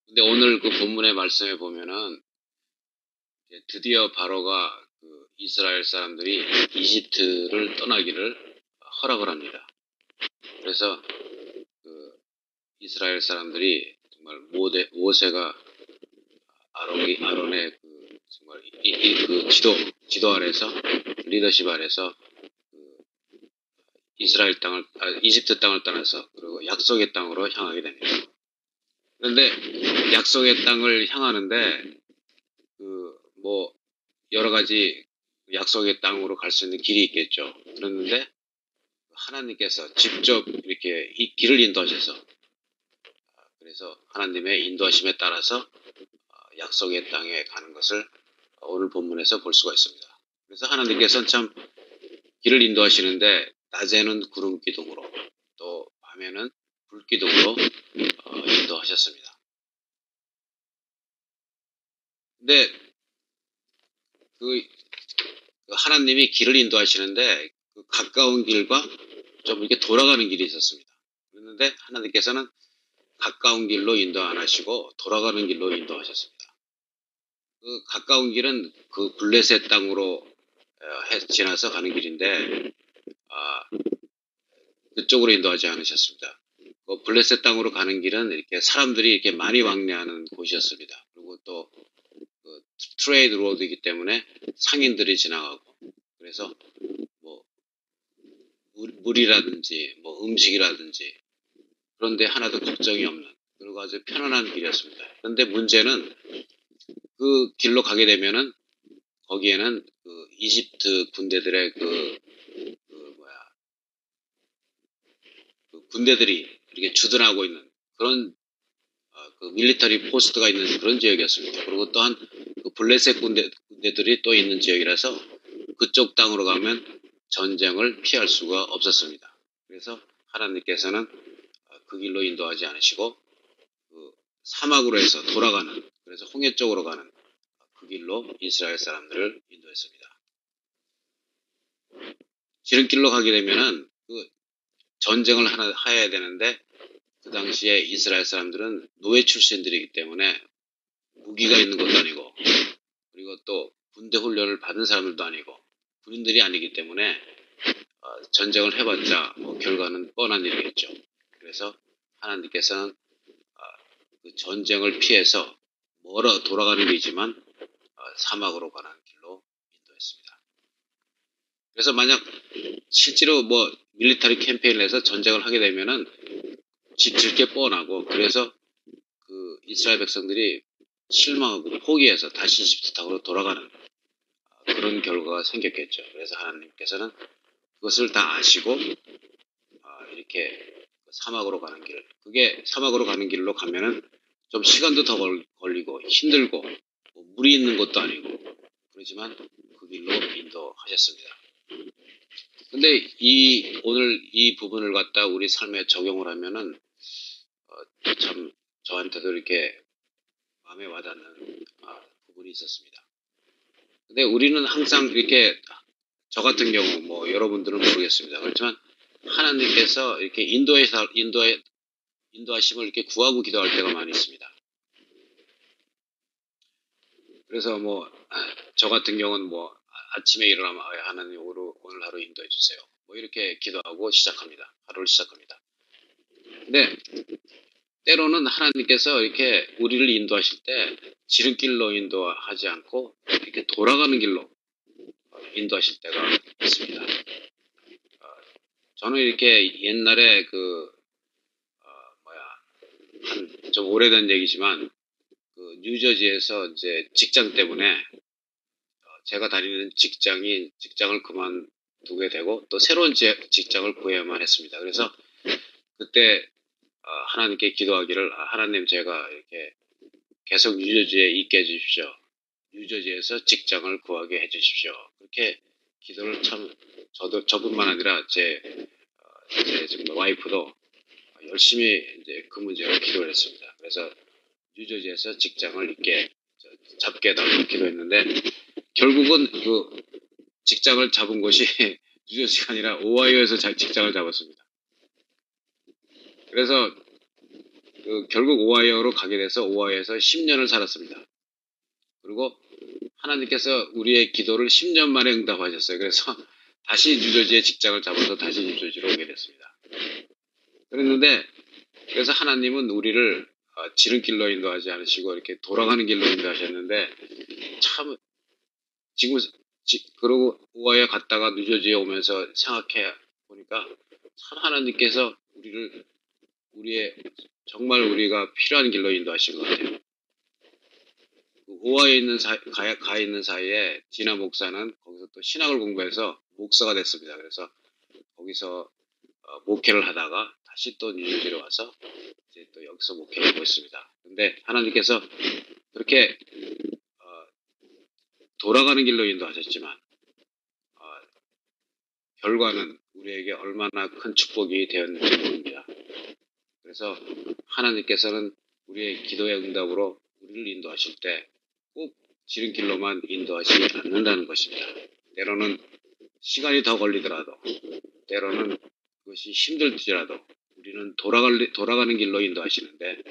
근데 오늘 그 본문의 말씀에 보면은 드디어 바로가 그 이스라엘 사람들이 이집트를 떠나기를 허락을 합니다. 그래서 그 이스라엘 사람들이 정말 모세가 아론의 그 정말 그 지도 아래서 리더십 아래서 그 이집트 땅을 떠나서 그리고 약속의 땅으로 향하게 됩니다. 그런데 약속의 땅을 향하는데 뭐 여러 가지 약속의 땅으로 갈 수 있는 길이 있겠죠. 그랬는데 하나님께서 직접 이렇게 이 길을 인도하셔서 그래서 하나님의 인도하심에 따라서 약속의 땅에 가는 것을 오늘 본문에서 볼 수가 있습니다. 그래서 하나님께서는 참 길을 인도하시는데 낮에는 구름 기둥으로 또 밤에는 불 기둥으로 인도하셨습니다. 근데 그 하나님이 길을 인도하시는데 그 가까운 길과 좀 이렇게 돌아가는 길이 있었습니다. 그런데 하나님께서는 가까운 길로 인도 안 하시고 돌아가는 길로 인도하셨습니다. 그 가까운 길은 그 블레셋 땅으로 지나서 가는 길인데 그쪽으로 인도하지 않으셨습니다. 그 블레셋 땅으로 가는 길은 이렇게 사람들이 이렇게 많이 왕래하는 곳이었습니다. 그리고 또 그 트레이드 로드이기 때문에 상인들이 지나가고 그래서 뭐 물이라든지 뭐 음식이라든지 그런데 하나도 걱정이 없는 그리고 아주 편안한 길이었습니다. 그런데 문제는 그 길로 가게 되면은 거기에는 그 이집트 군대들의 그 군대들이 이렇게 주둔하고 있는 그런 그 밀리터리 포스트가 있는 그런 지역이었습니다. 그리고 또한 그 블레셋 군대들이 또 있는 지역이라서 그쪽 땅으로 가면 전쟁을 피할 수가 없었습니다. 그래서 하나님께서는 그 길로 인도하지 않으시고 그 사막으로 해서 돌아가는 그래서 홍해 쪽으로 가는 그 길로 이스라엘 사람들을 인도했습니다. 지름길로 가게 되면은 그 전쟁을 해야 되는데 그 당시에 이스라엘 사람들은 노예 출신들이기 때문에 무기가 있는 것도 아니고 그리고 또 군대 훈련을 받은 사람들도 아니고 군인들이 아니기 때문에 전쟁을 해봤자 뭐 결과는 뻔한 일이겠죠. 그래서 하나님께서는 그 전쟁을 피해서 멀어 돌아가는 길이지만 사막으로 가는 길로 인도했습니다. 그래서 만약 실제로 뭐 밀리터리 캠페인을 해서 전쟁을 하게 되면은 지칠 게 뻔하고 그래서 그 이스라엘 백성들이 실망하고 포기해서 다시 이집트 땅으로 돌아가는 그런 결과가 생겼겠죠. 그래서 하나님께서는 그것을 다 아시고 이렇게 사막으로 가는 길, 그게 사막으로 가는 길로 가면은 좀 시간도 더 걸리고 힘들고 뭐 물이 있는 것도 아니고 그렇지만 그 길로 인도하셨습니다. 근데 오늘 이 부분을 갖다 우리 삶에 적용을 하면은 참 저한테도 이렇게 마음에 와닿는 부분이 있었습니다. 근데 우리는 항상 이렇게 저 같은 경우 뭐 여러분들은 모르겠습니다. 그렇지만 하나님께서 이렇게 인도하심을 이렇게 구하고 기도할 때가 많이 있습니다. 그래서 뭐 저 같은 경우는 뭐 아침에 일어나면 하나님 오늘 하루 인도해 주세요. 뭐 이렇게 기도하고 시작합니다. 하루를 시작합니다. 근데 때로는 하나님께서 이렇게 우리를 인도하실 때 지름길로 인도하지 않고 이렇게 돌아가는 길로 인도하실 때가 있습니다. 저는 이렇게 옛날에 좀 오래된 얘기지만 그 뉴저지에서 이제 직장 때문에 제가 다니는 직장을 그만두게 되고 또 새로운 직장을 구해야만 했습니다. 그래서 그때 하나님께 기도하기를 하나님 제가 이렇게 계속 뉴저지에 있게 해주십시오. 뉴저지에서 직장을 구하게 해주십시오. 그렇게 기도를 참 저뿐만 아니라 제 지금 와이프도 열심히 이제 그 문제로 기도를 했습니다. 그래서 뉴저지에서 직장을 있게 잡게 해달라고 기도했는데 결국은 그 직장을 잡은 곳이 뉴저지가 아니라 오하이오에서 직장을 잡았습니다. 그래서 결국 오하이오로 가게 돼서 오하이오에서 10년을 살았습니다. 그리고 하나님께서 우리의 기도를 10년 만에 응답하셨어요. 그래서 다시 뉴저지에 직장을 잡아서 다시 뉴저지로 오게 됐습니다. 그랬는데 그래서 하나님은 우리를 지름길로 인도하지 않으시고 이렇게 돌아가는 길로 인도하셨는데 참 지금 그러고 오하이오 갔다가 뉴저지에 오면서 생각해 보니까 참 하나님께서 우리의 정말 우리가 필요한 길로 인도하신 것 같아요. 오하이오에 있는 사이에 디나 목사는 거기서 또 신학을 공부해서 목사가 됐습니다. 그래서 거기서 목회를 하다가 다시 또 뉴저지로 와서 이제 또 여기서 목회를 하고 있습니다. 근데 하나님께서 그렇게 돌아가는 길로 인도하셨지만 결과는 우리에게 얼마나 큰 축복이 되었는지 모릅니다. 그래서 하나님께서는 우리의 기도의 응답으로 우리를 인도하실 때 꼭 지름길로만 인도하시지 않는다는 것입니다. 때로는 시간이 더 걸리더라도 때로는 그것이 힘들지라도 우리는 돌아가는 길로 인도하시는데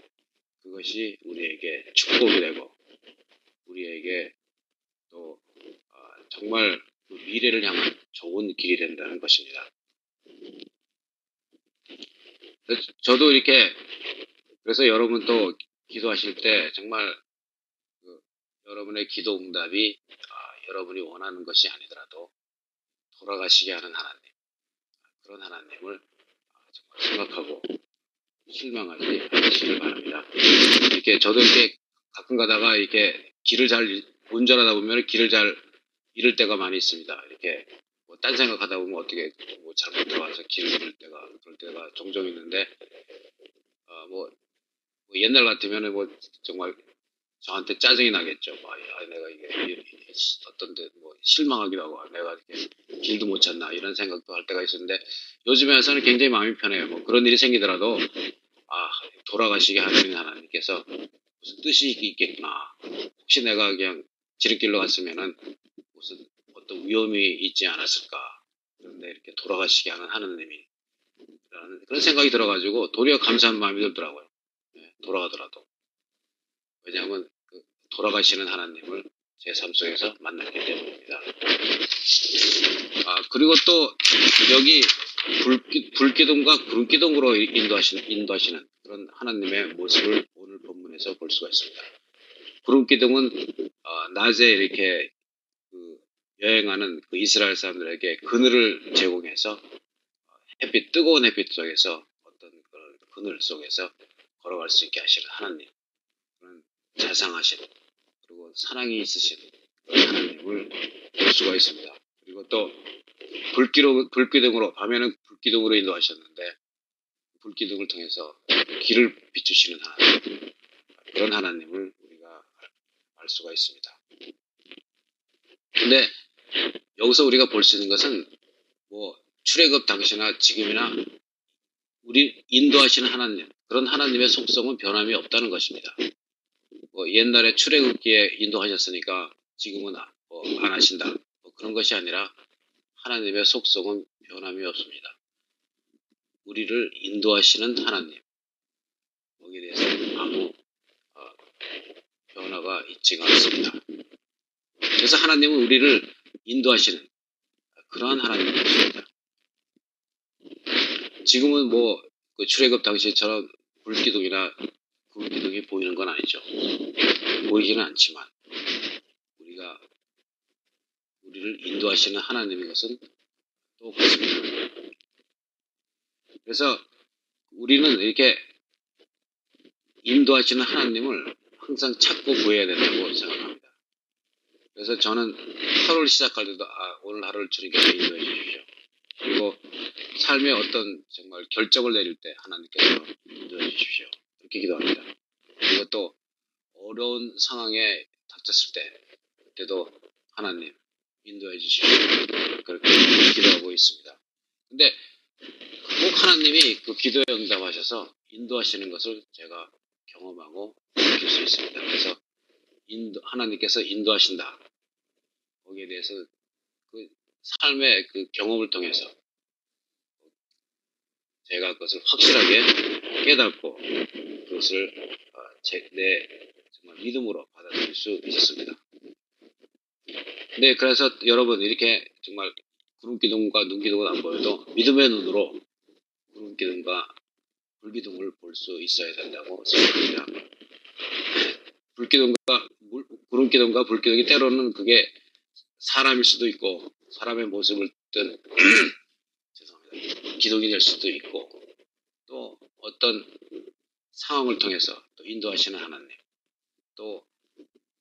그것이 우리에게 축복이 되고 우리에게 또 정말 그 미래를 향한 좋은 길이 된다는 것입니다. 저도 이렇게 그래서 여러분 또 기도하실 때 정말 여러분의 기도 응답이 여러분이 원하는 것이 아니더라도 돌아가시게 하는 하나님, 그런 하나님을 정말 생각하고 실망하지 않으시길 바랍니다. 이렇게 저도 이렇게 가끔 가다가 이렇게 운전하다 보면 길을 잘 잃을 때가 많이 있습니다. 이렇게 딴 생각하다 보면 어떻게 잘못 들어와서 길을 잃을 때가 그럴 때가 종종 있는데 옛날 같으면은 정말 저한테 짜증이 나겠죠. 내가 이게 어떤데 실망하기도 하고 내가 이렇게 길도 못 찾나 이런 생각도 할 때가 있었는데 요즘에 와서는 굉장히 마음이 편해요. 그런 일이 생기더라도 돌아가시게 하시는 하나님께서 무슨 뜻이 있겠구나. 혹시 내가 그냥 지름길로 갔으면은 무슨 어떤 위험이 있지 않았을까. 그런데 이렇게 돌아가시게 하는 하나님이 라는 그런 생각이 들어가지고 도리어 감사한 마음이 들더라고요. 돌아가더라도. 왜냐하면 돌아가시는 하나님을 제 삶 속에서 만났기 때문입니다. 그리고 또 여기 불기둥과 구름기둥으로 인도하시는 그런 하나님의 모습을 오늘 본문에서 볼 수가 있습니다. 구름기둥은 낮에 이렇게 여행하는 이스라엘 사람들에게 그늘을 제공해서 뜨거운 햇빛 속에서 어떤 그런 그늘 속에서 걸어갈 수 있게 하시는 하나님, 그런 자상하신 그리고 사랑이 있으신 그런 하나님을 볼 수가 있습니다. 그리고 또 불기둥으로 밤에는 불기둥으로 인도하셨는데 불기둥을 통해서 길을 비추시는 하나님, 그런 하나님을 우리가 알 수가 있습니다. 근데 여기서 우리가 볼 수 있는 것은 출애굽 당시나 지금이나 우리 인도하시는 하나님, 그런 하나님의 속성은 변함이 없다는 것입니다. 옛날에 출애굽기에 인도하셨으니까 지금은 안 하신다. 그런 것이 아니라 하나님의 속성은 변함이 없습니다. 우리를 인도하시는 하나님, 거기에 대해서 아무 변화가 있지가 않습니다. 그래서 하나님은 우리를 인도하시는 그러한 하나님이십니다. 지금은 출애굽 당시처럼 불기둥이나 구름기둥이 보이는 건 아니죠. 보이지는 않지만 우리를 인도하시는 하나님인 것은 또 그렇습니다. 그래서 우리는 이렇게 인도하시는 하나님을 항상 찾고 구해야 된다고 생각합니다. 그래서 저는 하루를 시작할 때도 오늘 하루를 주님께서 인도해 주십시오. 그리고 삶의 어떤 정말 결정을 내릴 때 하나님께서 인도해 주십시오. 이렇게 기도합니다. 그리고 또 어려운 상황에 닥쳤을 때 그때도 하나님 인도해 주십시오. 그렇게 기도하고 있습니다. 근데 꼭 하나님이 그 기도에 응답하셔서 인도하시는 것을 제가 경험하고 느낄 수 있습니다. 그래서 하나님께서 인도하신다. 거기에 대해서 그 삶의 그 경험을 통해서 제가 그것을 확실하게 깨닫고 그 그것을 내 정말 믿음으로 받아들일 수 있었습니다. 네, 그래서 여러분 이렇게 정말 구름기둥과 눈기둥은 안 보여도 믿음의 눈으로 구름기둥과 불기둥을 볼 수 있어야 된다고 생각합니다. 구름기둥과 불기둥이 때로는 그게 사람일 수도 있고 사람의 모습을 뜬 죄송합니다. 기둥이 될 수도 있고 또 어떤 상황을 통해서 또 인도하시는 하나님, 또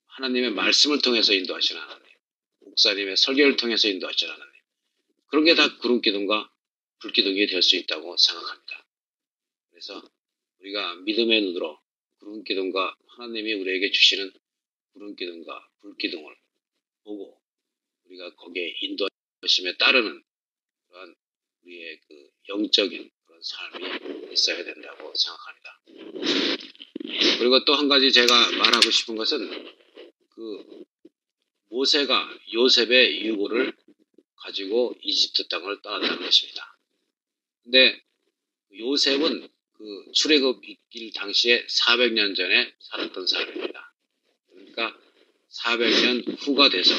하나님의 말씀을 통해서 인도하시는 하나님, 목사님의 설교를 통해서 인도하시는 하나님, 그런 게 다 구름기둥과 불기둥이 될 수 있다고 생각합니다. 그래서 우리가 믿음의 눈으로 구름기둥과 하나님이 우리에게 주시는 구름기둥과 불기둥을 보고 우리가 거기에 인도하심에 따르는 그런 우리의 그 영적인 그런 삶이 있어야 된다고 생각합니다. 그리고 또 한 가지 제가 말하고 싶은 것은 그 모세가 요셉의 유고를 가지고 이집트 땅을 떠났다는 것입니다. 근데 요셉은 그 출애굽일 당시에 400년 전에 살았던 사람입니다. 그러니까 400년 후가 돼서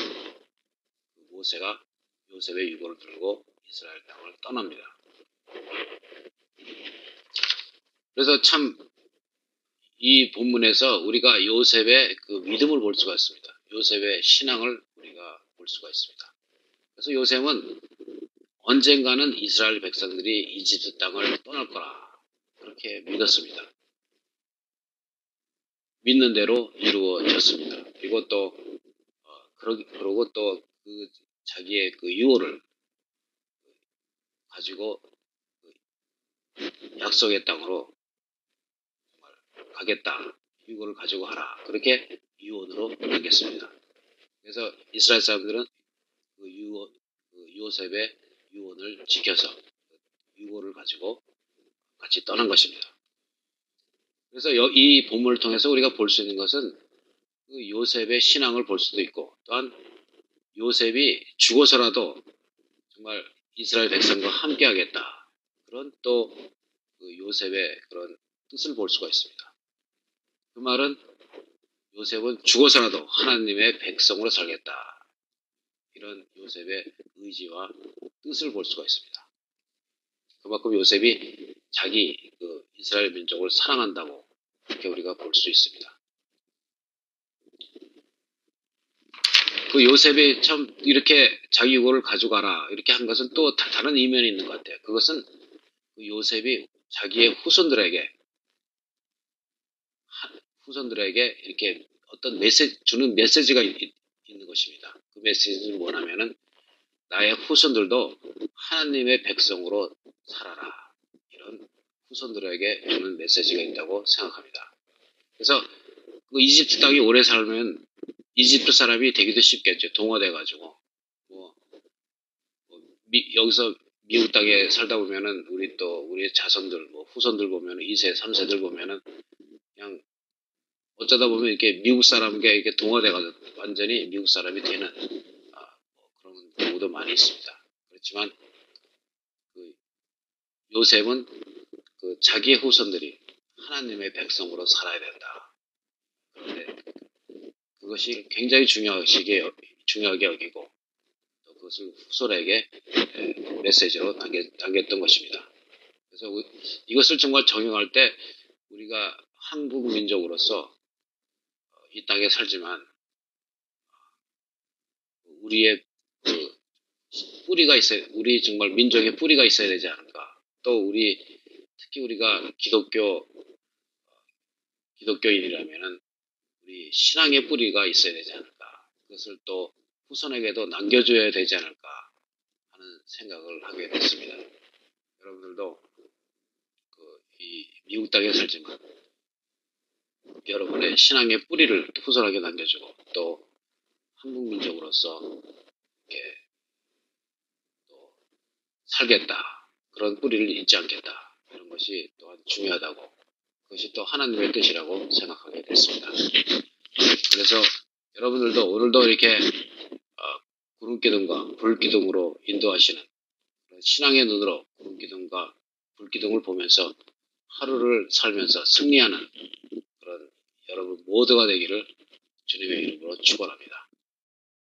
모세가 요셉의 유고를 들고 이스라엘 땅을 떠납니다. 그래서 참 이 본문에서 우리가 요셉의 그 믿음을 볼 수가 있습니다. 요셉의 신앙을 우리가 볼 수가 있습니다. 그래서 요셉은 언젠가는 이스라엘 백성들이 이집트 땅을 떠날 거라 그렇게 믿었습니다. 믿는 대로 이루어졌습니다. 그리고 또 그러고 또 그 자기의 그 유언을 가지고 약속의 땅으로 가겠다. 유언을 가지고 하라. 그렇게 유언으로 남겼습니다. 그래서 이스라엘 사람들은 그 요셉의 유언을 지켜서 유언을 가지고 같이 떠난 것입니다. 그래서 이 본문을 통해서 우리가 볼 수 있는 것은 그 요셉의 신앙을 볼 수도 있고 또한 요셉이 죽어서라도 정말 이스라엘 백성과 함께 하겠다. 그런 또 그 요셉의 그런 뜻을 볼 수가 있습니다. 그 말은 요셉은 죽어서라도 하나님의 백성으로 살겠다. 이런 요셉의 의지와 뜻을 볼 수가 있습니다. 그만큼 요셉이 자기 그 이스라엘 민족을 사랑한다고 그렇게 우리가 볼 수 있습니다. 그 요셉이 참 이렇게 자기 유고를 가져가라 이렇게 한 것은 또 다른 이면이 있는 것 같아요. 그것은 그 요셉이 자기의 후손들에게 이렇게 어떤 주는 메시지가 있는 것입니다. 그 메시지는 뭐냐면은 나의 후손들도 하나님의 백성으로 살아라. 이런 후손들에게 주는 메시지가 있다고 생각합니다. 그래서 그 이집트 땅에 오래 살면 이집트 사람이 되기도 쉽겠죠. 동화돼가지고. 여기서 미국 땅에 살다 보면은 우리 자손들, 후손들 보면은 2세, 3세들 보면은 그냥 어쩌다 보면 이렇게 미국 사람에게 이렇게 동화돼가지고 완전히 미국 사람이 되는 그런 경우도 많이 있습니다. 그렇지만 그 요셉은 그 자기의 후손들이 하나님의 백성으로 살아야 된다. 그런데 그것이 굉장히 중요하게 여기고 또 그것을 후손에게 메시지로 남겼던 것입니다. 그래서 이것을 정말 적용할 때 우리가 한국 민족으로서 이 땅에 살지만 우리의 그 뿌리가 있어야, 우리 정말 민족의 뿌리가 있어야 되지 않을까. 또 특히 우리가 기독교인이라면은 우리 신앙의 뿌리가 있어야 되지 않을까. 그것을 또 후손에게도 남겨줘야 되지 않을까 하는 생각을 하게 됐습니다. 여러분들도 이 미국 땅에 살지만 여러분의 신앙의 뿌리를 후손에게 남겨주고 또 한국 민족으로서 이렇게 또 살겠다. 그런 뿌리를 잊지 않겠다. 이런 것이 또한 중요하다고 그것이 또 하나님의 뜻이라고 생각하게 됐습니다. 그래서 여러분들도 오늘도 이렇게 구름기둥과 불기둥으로 인도하시는 신앙의 눈으로 구름기둥과 불기둥을 보면서 하루를 살면서 승리하는 그런 여러분 모두가 되기를 주님의 이름으로 축원합니다.